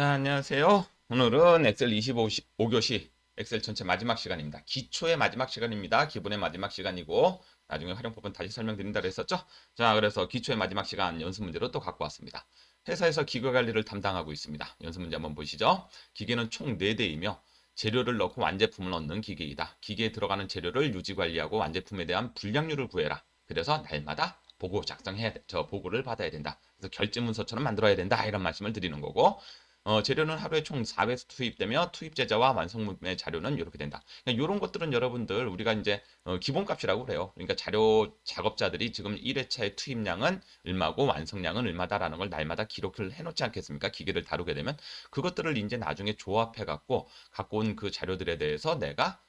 안녕하세요. 오늘은 엑셀 25교시 엑셀 전체 마지막 시간입니다. 기초의 마지막 시간입니다. 기본의 마지막 시간이고 나중에 활용법은 다시 설명드린다고 했었죠. 자, 그래서 기초의 마지막 시간 연습 문제로 또 갖고 왔습니다. 회사에서 기계 관리를 담당하고 있습니다. 연습 문제 한번 보시죠. 기계는 총 4대이며 재료를 넣고 완제품을 얻는 기계이다. 기계에 들어가는 재료를 유지 관리하고 완제품에 대한 불량률을 구해라. 그래서 날마다 보고 작성해야 돼. 저 보고를 받아야 된다. 그래서 결제 문서처럼 만들어야 된다. 이런 말씀을 드리는 거고 재료는 하루에 총 4회수 투입되며 투입 제자와 완성물의 자료는 이렇게 된다. 그러니까 이런 것들은 여러분들 우리가 이제 기본값이라고 그래요. 그러니까 자료 작업자들이 지금 1회차의 투입량은 얼마고 완성량은 얼마다라는 걸 날마다 기록을 해놓지 않겠습니까? 기계를 다루게 되면 그것들을 이제 나중에 조합해 갖고 온 그 자료들에 대해서 내가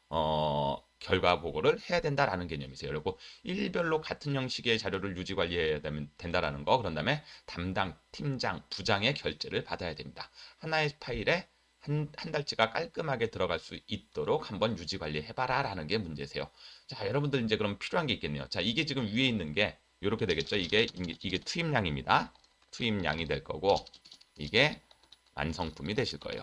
결과 보고를 해야 된다라는 개념이세요. 그리고 일별로 같은 형식의 자료를 유지 관리해야 된다라는 거. 그런 다음에 담당, 팀장, 부장의 결제를 받아야 됩니다. 하나의 파일에 한 달치가 깔끔하게 들어갈 수 있도록 한번 유지 관리해봐라 라는 게 문제세요. 자, 여러분들 이제 그럼 필요한 게 있겠네요. 자, 이게 지금 위에 있는 게 이렇게 되겠죠. 이게 투입량입니다. 투입량이 될 거고, 이게 완성품이 되실 거예요.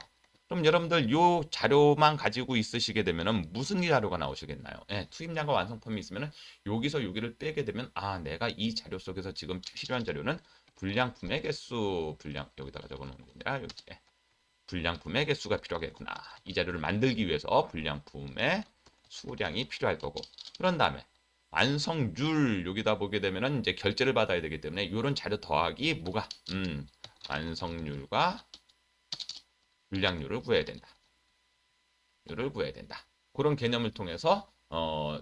그럼 여러분들 요 자료만 가지고 있으시게 되면은 무슨 자료가 나오시겠나요? 예, 투입량과 완성품이 있으면은 여기서 여기를 빼게 되면 아, 내가 이 자료 속에서 지금 필요한 자료는 불량품의 개수, 여기다가 적어 놓은 게 아니라 여기 불량품의 개수가 필요하겠구나. 이 자료를 만들기 위해서 불량품의 수량이 필요할 거고. 그런 다음에 완성률 여기다 보게 되면은 이제 결제를 받아야 되기 때문에 이런 자료 더하기 뭐가 완성률과 불량률을 구해야 된다. 를 구해야 된다. 그런 개념을 통해서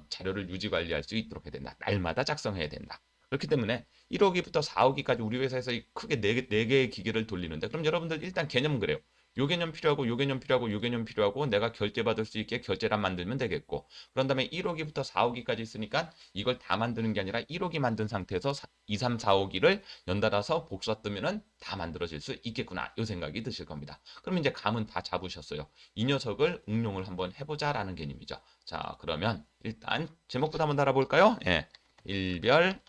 자료를 유지 관리할 수 있도록 해야 된다. 날마다 작성해야 된다. 그렇기 때문에 1호기부터 4호기까지 우리 회사에서 크게 4개의 기계를 돌리는데 그럼 여러분들 일단 개념은 그래요. 요 개념 필요하고 요 개념 필요하고 요 개념 필요하고 내가 결제받을 수 있게 결제란 만들면 되겠고 그런 다음에 1호기부터 4호기까지 있으니까 이걸 다 만드는 게 아니라 1호기 만든 상태에서 2, 3, 4호기를 연달아서 복사 뜨면은 다 만들어질 수 있겠구나 요 생각이 드실 겁니다. 그럼 이제 감은 다 잡으셨어요. 이 녀석을 응용을 한번 해보자라는 개념이죠. 자, 그러면 일단 제목부터 한번 달아볼까요? 예, 일별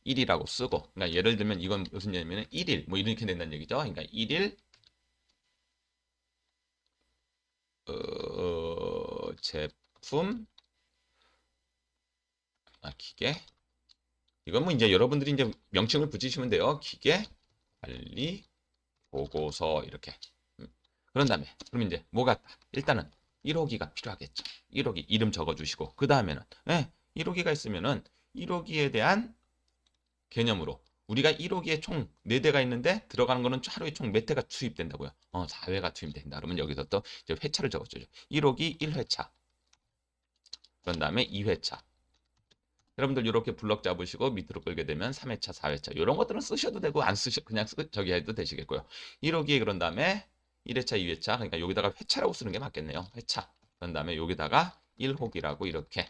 1이라고 쓰고, 그러니까 예를 들면 이건 무슨 얘기냐면 1일 뭐 이렇게 된다는 얘기죠. 그러니까 1일 제품 기계 이건 뭐 이제 여러분들이 이제 명칭을 붙이시면 돼요. 기계 관리 보고서 이렇게. 그런 다음에 그럼 이제 뭐가 일단은 1호기가 필요하겠죠. 1호기 이름 적어주시고 그 다음에는 1호기가 있으면은 1호기에 대한 개념으로 우리가 1호기에 총 4대가 있는데 들어가는 거는 하루에 총 몇 대가 투입된다고요? 4회가 투입된다. 그러면 여기서 또 이제 회차를 적어주죠. 1호기 1회차. 그런 다음에 2회차. 여러분들 이렇게 블럭 잡으시고 밑으로 끌게 되면 3회차, 4회차. 이런 것들은 쓰셔도 되고 안 쓰셔 그냥 저기 해도 되시겠고요. 1호기 그런 다음에 1회차, 2회차. 그러니까 여기다가 회차라고 쓰는 게 맞겠네요. 회차. 그런 다음에 여기다가 1호기라고 이렇게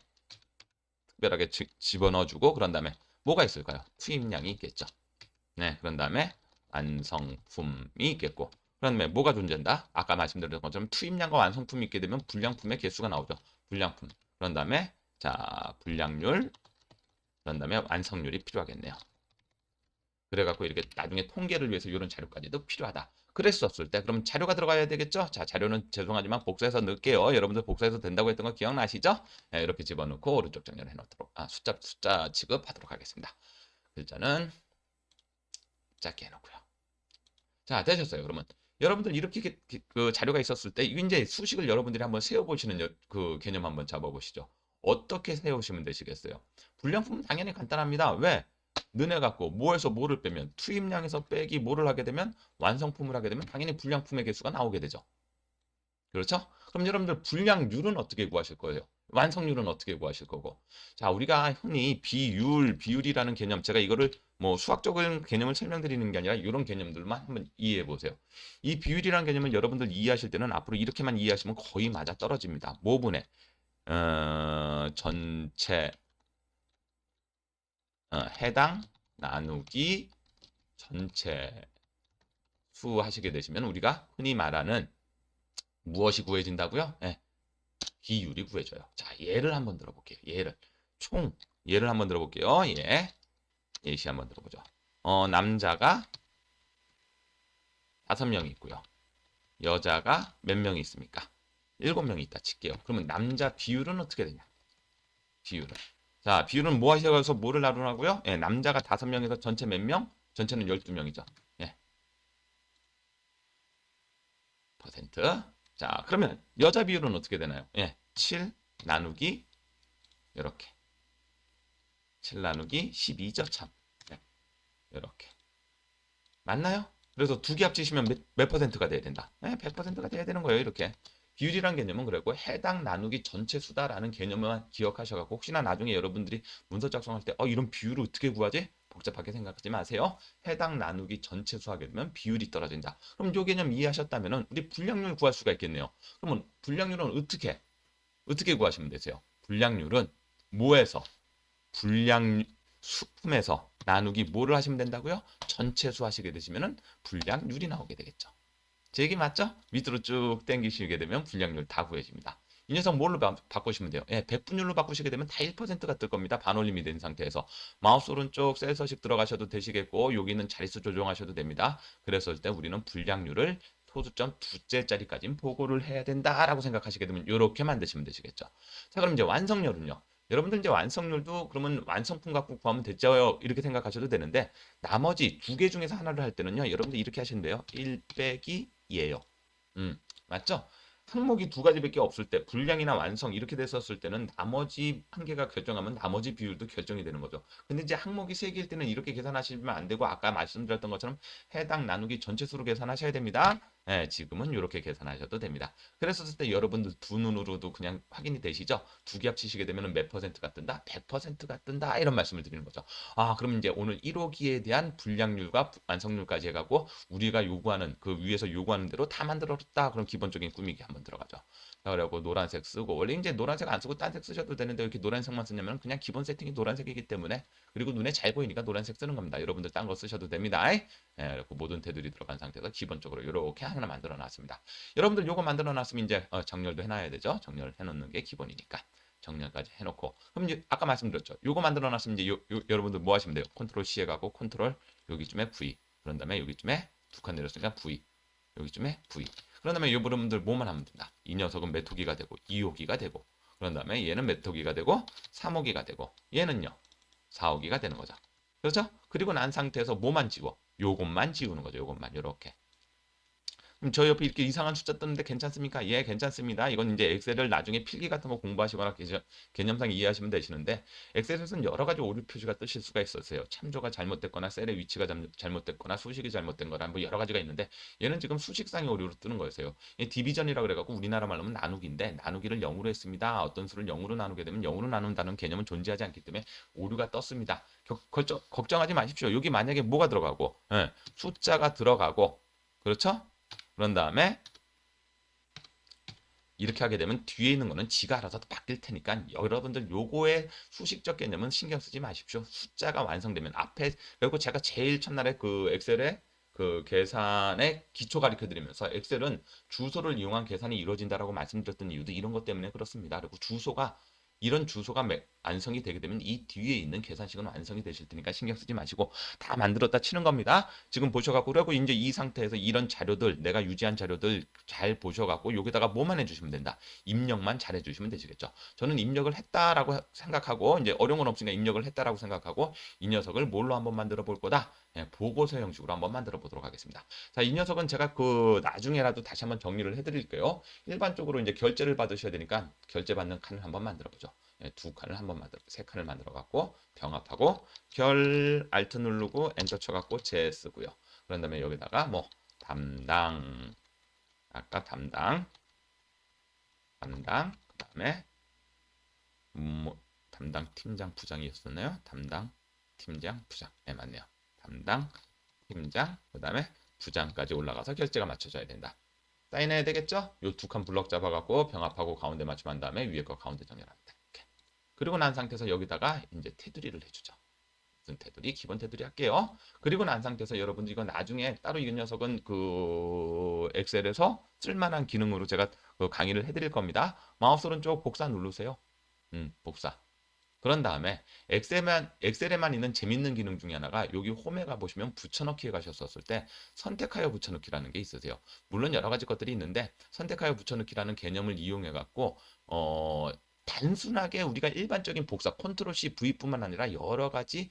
특별하게 집어넣어주고 그런 다음에 뭐가 있을까요? 투입량이 있겠죠. 네, 그런 다음에 완성품이 있겠고 그런 다음에 뭐가 존재한다? 아까 말씀드린 것처럼 투입량과 완성품이 있게 되면 불량품의 개수가 나오죠. 불량품. 그런 다음에 자 불량률 그런 다음에 완성률이 필요하겠네요. 그래갖고 이렇게 나중에 통계를 위해서 이런 자료까지도 필요하다. 그랬었을 때 그럼 자료가 들어가야 되겠죠? 자 자료는 죄송하지만 복사해서 넣을게요. 여러분들 복사해서 된다고 했던 거 기억나시죠? 네, 이렇게 집어넣고 오른쪽 정렬해 놓도록 숫자 취급하도록 하겠습니다. 글자는 작게 해놓고요. 자 되셨어요. 그러면 여러분들 이렇게 그 자료가 있었을 때 이제 수식을 여러분들이 한번 세워보시는 그 개념 한번 잡아보시죠. 어떻게 세우시면 되시겠어요? 불량품은 당연히 간단합니다. 왜? 너네 갖고 뭐에서 뭐를 빼면 투입량에서 빼기 뭐를 하게 되면 완성품을 하게 되면 당연히 불량품의 개수가 나오게 되죠. 그렇죠? 그럼 여러분들 불량률은 어떻게 구하실 거예요? 완성률은 어떻게 구하실 거고? 자, 우리가 흔히 비율이라는 개념, 제가 이거를 뭐 수학적인 개념을 설명드리는 게 아니라 이런 개념들만 한번 이해해 보세요. 이 비율이라는 개념을 여러분들 이해하실 때는 앞으로 이렇게만 이해하시면 거의 맞아 떨어집니다. 모분의 전체 해당 나누기 전체 수 하시게 되시면 우리가 흔히 말하는 무엇이 구해진다고요? 네, 비율이 구해져요. 자, 예를 한번 들어볼게요. 예를 한번 들어볼게요. 예시 한번 들어보죠. 남자가 5명이 있고요. 여자가 몇 명이 있습니까? 7명이 있다 칠게요. 그러면 남자 비율은 어떻게 되냐? 비율은. 자, 비율은 뭐 하셔서 뭐를 나누라고요? 예, 남자가 5명에서 전체 몇 명? 전체는 12명이죠. 예, 퍼센트. 자, 그러면 여자 비율은 어떻게 되나요? 예, 7 나누기 이렇게. 7 나누기 12죠, 참. 예, 이렇게. 맞나요? 그래서 두 개 합치시면 몇 퍼센트가 돼야 된다? 네, 100%가 돼야 되는 거예요. 이렇게. 비율이란 개념은 그리고 해당 나누기 전체 수다라는 개념만 기억하셔갖고 혹시나 나중에 여러분들이 문서 작성할 때 이런 비율을 어떻게 구하지? 복잡하게 생각하지 마세요. 해당 나누기 전체 수 하게 되면 비율이 떨어진다. 그럼 이 개념 이해하셨다면 우리 분량률 구할 수가 있겠네요. 그러면 분량률은 어떻게 구하시면 되세요? 분량률은 뭐에서? 분량 수품에서 나누기 뭐를 하시면 된다고요? 전체수 하시게 되시면은 분량률이 나오게 되겠죠. 제 얘기 맞죠? 밑으로 쭉 당기시게 되면 분량률 다 구해집니다. 이 녀석 뭘로 바꾸시면 돼요? 예, 백분율로 바꾸시게 되면 다 1%가 뜰 겁니다. 반올림이 된 상태에서. 마우스 오른쪽 셀 서식 들어가셔도 되시겠고 여기는 자릿수 조정하셔도 됩니다. 그랬을 때 우리는 분량률을 소수점 두째짜리까지 보고를 해야 된다라고 생각하시게 되면 이렇게 만드시면 되시겠죠. 자, 그럼 이제 완성률은요. 여러분들 이제 완성률도 그러면 완성품 갖고 구하면 됐죠. 이렇게 생각하셔도 되는데 나머지 두 개 중에서 하나를 할 때는요. 여러분들 이렇게 하시면 돼요. 1 빼기 2예요. 맞죠? 항목이 두 가지밖에 없을 때 분량이나 완성 이렇게 됐었을 때는 나머지 한 개가 결정하면 나머지 비율도 결정이 되는 거죠. 근데 이제 항목이 세 개일 때는 이렇게 계산하시면 안 되고 아까 말씀드렸던 것처럼 해당 나누기 전체 수로 계산하셔야 됩니다. 네, 지금은 이렇게 계산하셔도 됩니다. 그랬었을 때 여러분들 두 눈으로도 그냥 확인이 되시죠? 두 개 합치시게 되면 몇 퍼센트가 뜬다? 100%가 뜬다. 이런 말씀을 드리는 거죠. 아, 그럼 이제 오늘 1호기에 대한 분량률과 완성률까지 해가고 우리가 요구하는 그 위에서 요구하는 대로 다 만들었다. 그럼 기본적인 꾸미기 한번 들어가죠. 자, 그리고 노란색 쓰고 원래 이제 노란색 안 쓰고 딴색 쓰셔도 되는데 이렇게 노란색만 쓰냐면 그냥 기본 세팅이 노란색이기 때문에 그리고 눈에 잘 보이니까 노란색 쓰는 겁니다. 여러분들 딴 거 쓰셔도 됩니다. 예, 그리고 모든 테두리 들어간 상태에서 기본적으로 이렇게 하나 만들어 놨습니다. 여러분들 요거 만들어 놨으면 이제 정렬도 해놔야 되죠. 정렬 해놓는 게 기본이니까. 정렬까지 해놓고 그럼 이제 아까 말씀드렸죠. 요거 만들어 놨으면 이제 여러분들 뭐 하시면 돼요? 컨트롤 C에 가고 컨트롤 여기쯤에 V 그런 다음에 여기쯤에 두 칸 내렸으니까 V 여기쯤에 V 그런 다음에 여러분들 뭐만 하면 된다. 이 녀석은 메토기가 되고 2호기가 되고 그런 다음에 얘는 메토기가 되고 3호기가 되고 얘는요 4호기가 되는 거죠. 그렇죠? 그리고 난 상태에서 뭐만 지워? 요것만 지우는 거죠. 요것만 이렇게 그럼 저 옆에 이렇게 이상한 숫자 뜨는데 괜찮습니까? 예, 괜찮습니다. 이건 이제 엑셀을 나중에 필기 같은 거 공부하시거나 개념상 이해하시면 되시는데 엑셀에서는 여러 가지 오류 표시가 뜨실 수가 있었어요. 참조가 잘못됐거나 셀의 위치가 잘못됐거나 수식이 잘못된 거나 뭐 여러 가지가 있는데 얘는 지금 수식상의 오류로 뜨는 거였어요. 디비전이라고 그래갖고 우리나라 말로 하면 나누기인데 나누기를 0으로 했습니다. 어떤 수를 0으로 나누게 되면 0으로 나눈다는 개념은 존재하지 않기 때문에 오류가 떴습니다. 걱정하지 마십시오. 여기 만약에 뭐가 들어가고 예, 숫자가 들어가고 그렇죠? 그런 다음에 이렇게 하게 되면 뒤에 있는 거는 지가 알아서 바뀔 테니까 여러분들 요거의 수식적 개념은 신경 쓰지 마십시오. 숫자가 완성되면 앞에 그리고 제가 제일 첫날에 그 엑셀에 그 계산의 기초 가르쳐 드리면서 엑셀은 주소를 이용한 계산이 이루어진다라고 말씀드렸던 이유도 이런 것 때문에 그렇습니다. 그리고 주소가 이런 주소가 완성이 되게 되면 이 뒤에 있는 계산식은 완성이 되실 테니까 신경 쓰지 마시고 다 만들었다 치는 겁니다. 지금 보셔갖고 그리고 이제 이 상태에서 이런 자료들 내가 유지한 자료들 잘 보셔갖고 여기다가 뭐만 해주시면 된다. 입력만 잘 해주시면 되시겠죠. 저는 입력을 했다라고 생각하고 이제 어려운 건 없으니까 입력을 했다라고 생각하고 이 녀석을 뭘로 한번 만들어 볼 거다. 예, 보고서 형식으로 한번 만들어 보도록 하겠습니다. 자, 이 녀석은 제가 그 나중에라도 다시 한번 정리를 해드릴게요. 일반적으로 이제 결제를 받으셔야 되니까 결제 받는 칸을 한번 만들어 보죠. 예, 두 칸을 한번 세 칸을 만들어 갖고 병합하고 결 알트 누르고 엔터 쳐 갖고 재 쓰고요. 그런 다음에 여기다가 뭐 담당 아까 담당 그다음에 뭐 담당 팀장 부장이었었나요? 담당 팀장 부장. 네, 맞네요. 담당 팀장 그다음에 부장까지 올라가서 결제가 맞춰져야 된다. 사인해야 되겠죠? 요 두 칸 블럭 잡아갖고 병합하고 가운데 맞춤한 다음에 위에 거 가운데 정렬합니다. 이렇게. 그리고 난 상태에서 여기다가 이제 테두리를 해주죠. 무슨 테두리? 기본 테두리 할게요. 그리고 난 상태에서 여러분들 이거 나중에 따로 이 녀석은 그 엑셀에서 쓸만한 기능으로 제가 그 강의를 해드릴 겁니다. 마우스 오른쪽 복사 누르세요. 복사. 그런 다음에 엑셀에만 있는 재밌는 기능 중에 하나가 여기 홈에 가보시면 붙여넣기에 가셨었을 때 선택하여 붙여넣기라는 게 있으세요. 물론 여러 가지 것들이 있는데 선택하여 붙여넣기라는 개념을 이용해 갖고 단순하게 우리가 일반적인 복사 컨트롤 C V뿐만 아니라 여러 가지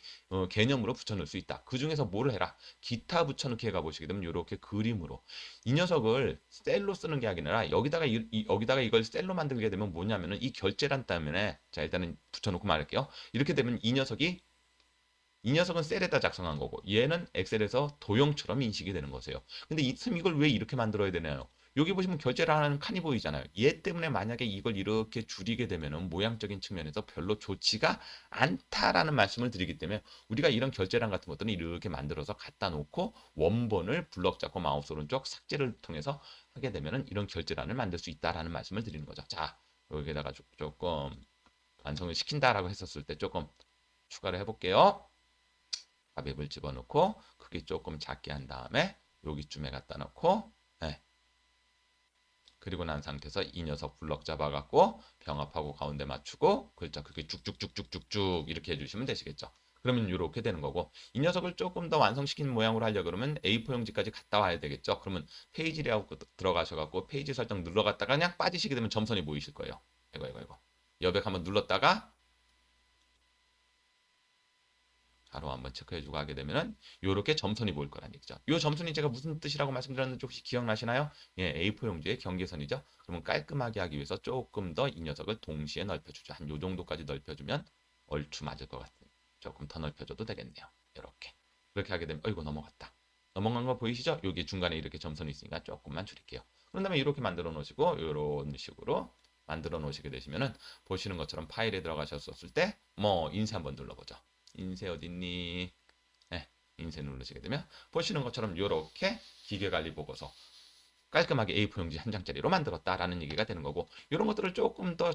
개념으로 붙여넣을 수 있다. 그 중에서 뭐를 해라? 기타 붙여넣기에 가보시게 되면 이렇게 그림으로 이 녀석을 셀로 쓰는 게 아니라 여기다가 이걸 셀로 만들게 되면 뭐냐면은 이 결제란 때문에 자 일단은 붙여놓고 말할게요. 이렇게 되면 이 녀석은 셀에다 작성한 거고 얘는 엑셀에서 도형처럼 인식이 되는 거세요. 근데 이걸 왜 이렇게 만들어야 되나요? 여기 보시면 결제를 하는 칸이 보이잖아요. 얘 때문에 만약에 이걸 이렇게 줄이게 되면은 모양적인 측면에서 별로 좋지가 않다라는 말씀을 드리기 때문에 우리가 이런 결제란 같은 것들은 이렇게 만들어서 갖다 놓고 원본을 블럭 잡고 마우스 오른쪽 삭제를 통해서 하게 되면은 이런 결제란을 만들 수 있다라는 말씀을 드리는 거죠. 자, 여기다가 조금 완성을 시킨다라고 했었을 때 조금 추가를 해볼게요. 삽입을 집어넣고 크기 조금 작게 한 다음에 여기쯤에 갖다 놓고 네. 그리고 난 상태에서 이 녀석 블럭 잡아갖고 병합하고 가운데 맞추고 글자 크기 쭉쭉쭉쭉쭉쭉 이렇게 해주시면 되시겠죠. 그러면 이렇게 되는 거고 이 녀석을 조금 더 완성시키는 모양으로 하려고 그러면 A4 용지까지 갔다 와야 되겠죠. 그러면 페이지 레이아웃 들어가셔갖고 페이지 설정 눌러갔다가 그냥 빠지시게 되면 점선이 보이실 거예요. 이거 여백 한번 눌렀다가 바로 한번 체크해주고 하게 되면은 이렇게 점선이 보일 거란 얘기죠. 이 점선이 제가 무슨 뜻이라고 말씀드렸는지 혹시 기억나시나요? 예, A4 용지의 경계선이죠. 그러면 깔끔하게 하기 위해서 조금 더 이 녀석을 동시에 넓혀주죠. 한 요 정도까지 넓혀주면 얼추 맞을 것 같아요. 조금 더 넓혀줘도 되겠네요. 이렇게 그렇게 하게 되면 어이구 넘어갔다. 넘어간 거 보이시죠? 여기 중간에 이렇게 점선이 있으니까 조금만 줄일게요. 그런 다음에 이렇게 만들어 놓으시고 이런 식으로 만들어 놓으시게 되시면은 보시는 것처럼 파일에 들어가셨을 때 뭐 인쇄 한번 눌러보죠. 인쇄 어딨니? 네, 인쇄 누르시게 되면 보시는 것처럼 이렇게 기계관리 보고서 깔끔하게 A4 용지 한 장짜리로 만들었다라는 얘기가 되는 거고 이런 것들을 조금 더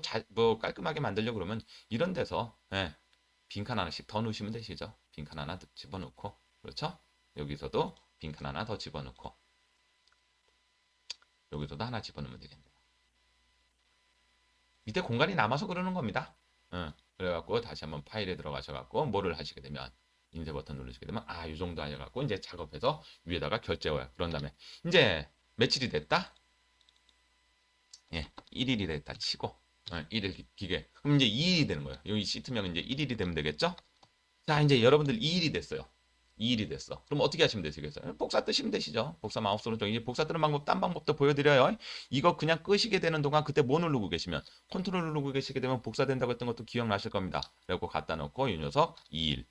깔끔하게 만들려고 그러면 이런 데서 빈칸 하나씩 더 넣으시면 되시죠. 빈칸 하나 집어넣고 그렇죠? 여기서도 빈칸 하나 더 집어넣고 여기서도 하나 집어넣으면 되겠네요. 밑에 공간이 남아서 그러는 겁니다. 그래갖고 다시 한번 파일에 들어가셔갖고 뭐를 하시게 되면 인쇄 버튼 누르시게 되면 이 정도 하셔갖고 이제 작업해서 위에다가 결제워요. 그런 다음에 이제 며칠이 됐다? 예, 1일이 됐다 치고 1일 기계. 그럼 이제 2일이 되는 거예요. 여기 시트면 이제 1일이 되면 되겠죠? 자, 이제 여러분들 2일이 됐어요. 2일이 됐어. 그럼 어떻게 하시면 되시겠어요? 복사 뜨시면 되시죠. 복사 마우스 오른쪽 이제 복사 뜨는 방법, 딴 방법도 보여드려요. 이거 그냥 끄시게 되는 동안 그때 뭐 누르고 계시면 컨트롤 누르고 계시게 되면 복사된다고 했던 것도 기억나실 겁니다. 그리고 갖다 놓고 이 녀석 2일.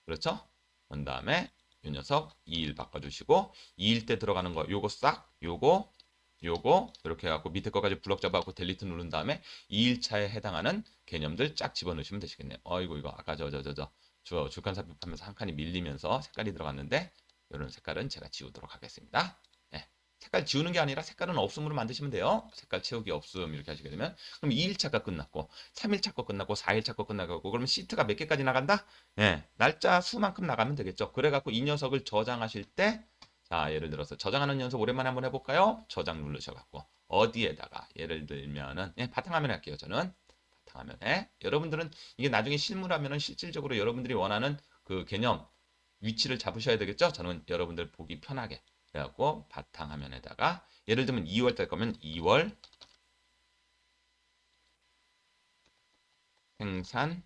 그렇죠? 그 다음에 이 녀석 2일 바꿔주시고 2일 때 들어가는 거 요거 싹 요거 이렇게 해갖고 밑에 거까지 블럭 잡아갖고 델리트 누른 다음에 2일차에 해당하는 개념들 쫙 집어넣으시면 되시겠네요. 이거 아까 주간 삽입하면서 한 칸이 밀리면서 색깔이 들어갔는데 이런 색깔은 제가 지우도록 하겠습니다. 네. 색깔 지우는 게 아니라 색깔은 없음으로 만드시면 돼요. 색깔 채우기 없음 이렇게 하시게 되면 그럼 2일차가 끝났고 3일차 거 끝났고 4일차 거 끝나고 그러면 시트가 몇 개까지 나간다? 네. 날짜 수만큼 나가면 되겠죠. 그래갖고 이 녀석을 저장하실 때 자, 예를 들어서 저장하는 연습 오랜만에 한번 해볼까요? 저장 누르셔갖고 어디에다가 예를 들면은 바탕화면에 할게요. 저는 바탕화면에 여러분들은 이게 나중에 실무라면은 실질적으로 여러분들이 원하는 그 개념 위치를 잡으셔야 되겠죠? 저는 여러분들 보기 편하게 그래갖고 바탕화면에다가 예를 들면 2월 달 거면 2월 생산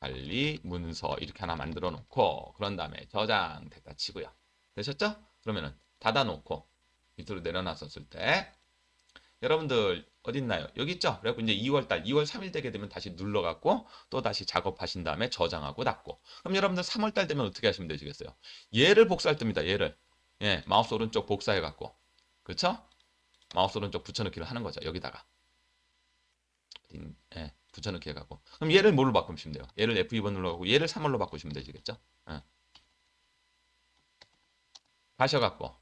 관리 문서 이렇게 하나 만들어 놓고 그런 다음에 저장 됐다 치고요. 되셨죠? 그러면은 닫아 놓고 밑으로 내려놨었을 때 여러분들 어디 있나요? 여기 있죠? 그래갖고 이제 2월 3일 되게 되면 다시 눌러갖고 또 다시 작업하신 다음에 저장하고 닫고 그럼 여러분들 3월 달 되면 어떻게 하시면 되시겠어요? 얘를 복사할 때입니다. 얘를 마우스 오른쪽 복사해갖고 그렇죠? 마우스 오른쪽 붙여넣기를 하는 거죠. 여기다가 붙여넣기 해갖고 그럼 얘를 뭘로 바꾸시면 돼요? 얘를 F2번 눌러가고 얘를 3월로 바꾸시면 되시겠죠? 가셔갖고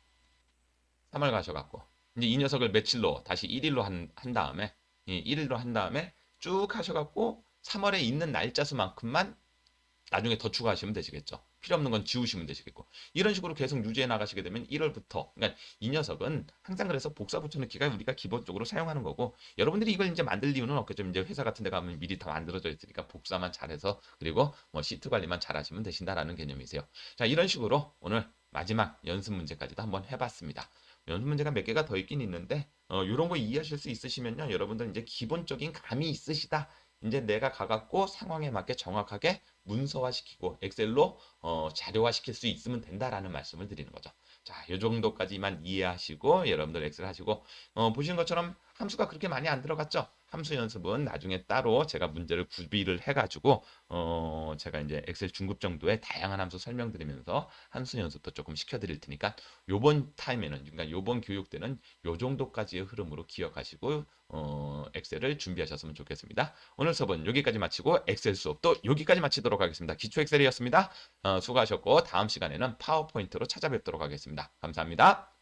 3월 가셔갖고 이제 이 녀석을 며칠로 다시 1일로 한 다음에 1일로 한 다음에 쭉 하셔갖고 3월에 있는 날짜 수만큼만 나중에 더 추가하시면 되시겠죠. 필요 없는 건 지우시면 되시겠고. 이런 식으로 계속 유지해 나가시게 되면 1월부터, 그러니까 이 녀석은 항상 그래서 복사 붙여넣기가 우리가 기본적으로 사용하는 거고, 여러분들이 이걸 이제 만들 이유는 없겠죠. 이제 회사 같은 데 가면 미리 다 만들어져 있으니까 복사만 잘해서, 그리고 뭐 시트 관리만 잘하시면 되신다라는 개념이세요. 자, 이런 식으로 오늘 마지막 연습 문제까지도 한번 해봤습니다. 연습 문제가 몇 개가 더 있긴 있는데, 이런 거 이해하실 수 있으시면요, 여러분들 이제 기본적인 감이 있으시다. 이제 내가 가갖고 상황에 맞게 정확하게 문서화시키고 엑셀로 자료화시킬 수 있으면 된다라는 말씀을 드리는 거죠. 자, 이 정도까지만 이해하시고 여러분들 엑셀 하시고, 보시는 것처럼 함수가 그렇게 많이 안 들어갔죠. 함수 연습은 나중에 따로 제가 문제를 구비를 해가지고 제가 이제 엑셀 중급 정도의 다양한 함수 설명드리면서 함수 연습도 조금 시켜드릴 테니까 요번 타임에는, 그러니까 요번 교육 때는 요 정도까지의 흐름으로 기억하시고 엑셀을 준비하셨으면 좋겠습니다. 오늘 수업은 여기까지 마치고 엑셀 수업도 여기까지 마치도록 하겠습니다. 기초 엑셀이었습니다. 수고하셨고 다음 시간에는 파워포인트로 찾아뵙도록 하겠습니다. 감사합니다.